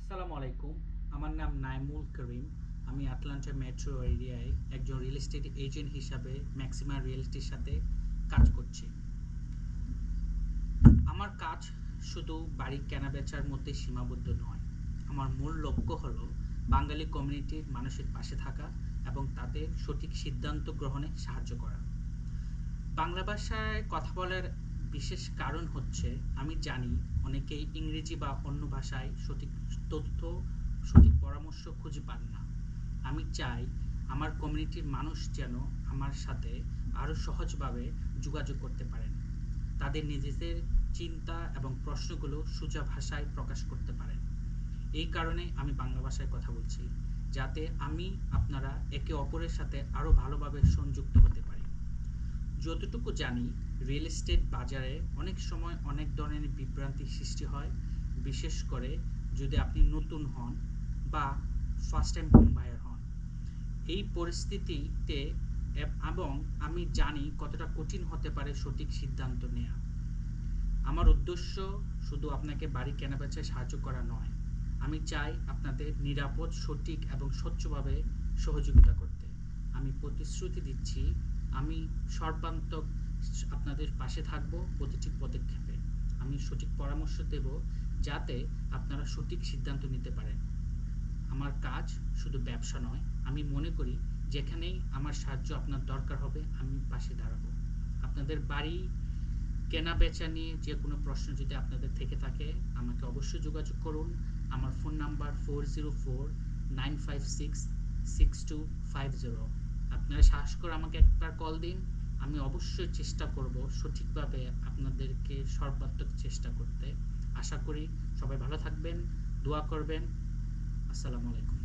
আসসালামু আলাইকুম। আমার নাম নাইমুল করিম। আমি আটলান্টা মেট্রো এরিয়ায় একজন রিয়েল এস্টেট এজেন্ট হিসাবে ম্যাক্সিমা রিয়েলটির সাথে কাজ করছি। আমার কাজ শুধু বাড়ি কেনাবেচার মধ্যে সীমাবদ্ধ নয়। আমার মূল লক্ষ্য হলো বাঙালি কমিউনিটির মানুষের পাশে থাকা এবং তাদের সঠিক সিদ্ধান্ত গ্রহণে সাহায্য করা। বাংলা ভাষায় কথা বলার বিশেষ কারণ হচ্ছে আমি জানি অনেকেই ইংরেজি বা অন্য ভাষায় সঠিক তথ্য, সঠিক পরামর্শ খুঁজে পান না। আমি চাই আমার কমিউনিটির মানুষ যেন আমার সাথে আরও সহজভাবে যোগাযোগ করতে পারেন। তাদের নিজেদের চিন্তা এবং প্রশ্নগুলো সোজা ভাষায় প্রকাশ করতে পারেন। এই কারণে আমি বাংলা ভাষায় কথা বলছি, যাতে আপনারা একে অপরের সাথে আরও ভালোভাবে সংযুক্ত হতে পারি। যতটুকু জানি, রিয়েল এস্টেট বাজারে অনেক সময় অনেক ধরনের বিভ্রান্তি সৃষ্টি হয়, বিশেষ করে যদি আপনি নতুন হন বা ফার্স্ট টাইম হোম বায়ার হন। এই পরিস্থিতিতে এবং আমি জানি কতটা কঠিন হতে পারে সঠিক সিদ্ধান্ত নেওয়া। আমার উদ্দেশ্য শুধু আপনাকে বাড়ি কেনাবেচায় সাহায্য করা নয়। আমি চাই আপনাদের নিরাপদ, সঠিক এবং স্বচ্ছভাবে সহযোগিতা করতে। আমি প্রতিশ্রুতি দিচ্ছি, আমি সর্বান্তক আপনাদের পাশে থাকব প্রতিটি পদক্ষেপে। আমি সঠিক পরামর্শ দেব, যাতে আপনারা সঠিক সিদ্ধান্ত নিতে পারেন। আমার কাজ শুধু ব্যবসা নয়। আমি মনে করি যেখানেই আমার সাহায্য আপনার দরকার হবে, আমি পাশে দাঁড়াবো। আপনাদের বাড়ি কেনা-বেচা নিয়ে যে কোনো প্রশ্ন যদি আপনাদের থেকে থাকে, আমাকে অবশ্যই যোগাযোগ করুন। আমার ফোন নাম্বার 404-956-6250। আপনারা সাহস করে আমাকে একবার কল দিন। আমি অবশ্যই চেষ্টা করব সঠিকভাবে আপনাদেরকে সর্বাত্মক চেষ্টা করতে। আশা করি সবাই ভালো থাকবেন, দোয়া করবেন। আসসালামু আলাইকুম।